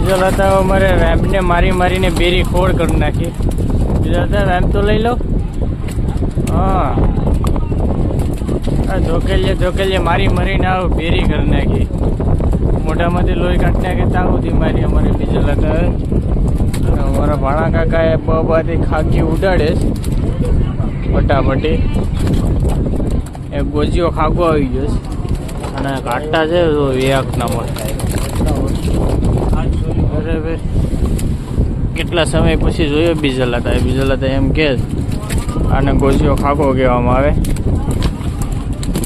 બીજો હતા અમારે રેમ્પને મારીને બેરી ખોડ કરી નાખી. બીજા હતા રેમ્પ તો લઈ લો. હા જોકેલીએ મારીને આવું બેરી કરી નાખી. મોઢામાંથી લોહી કાઢી નાખે ત્યાં સુધી મારી અમારે બીજો હતા. અમારા ભાણા કાકાએ બાથી ખાકી ઉડાડે ફટાફટી. એ ગોજીઓ ખાગો આવી ગયો છે અને કાંટા છે તો એક નંબર થાય. બરાબર કેટલા સમય પછી જોયો બીજલ હતા એમ કે આને ગોજીઓ ખાગો કહેવામાં આવે.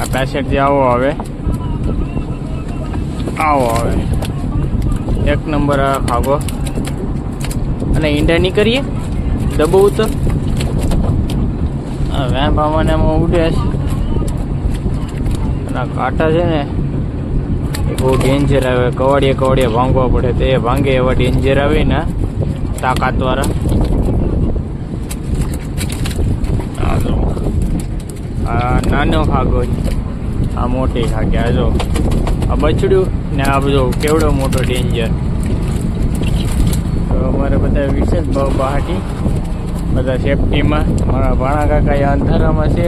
આ પેસેટથી આવો આવે એક નંબર આ ખાગો. અને ઈંડા નહીં કરીએ દબવું તો વેમ્પ આમાં એમાં ઉડે છે. અને કાંટા છે ને એ બહુ ડેન્જર આવે. કવાડીએ ભાંગવા પડે તો એ ભાંગે એવા ડેન્જર આવે ને તાકાતવાળા. આ નાનો ખાગો આ મોટી ખાગે. આ જો આ બછડું ને આ બધું કેવડો મોટો ડેન્જર. તો અમારે બધા વિશેષ બહાટી બધા સેફટીમાં. મારા ભાણા કાકા એ અંધારામાં છે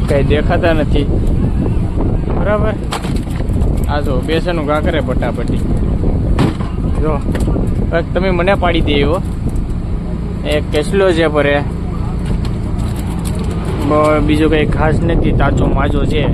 કંઈ દેખાતા નથી. બરાબર આ જો બેસનનું કાંકરે પટાપટી. જો તમે મને પાડી દે એવો એક કેસલો છે પર બીજો કંઈ ખાસ નથી. તાજો માજો છે.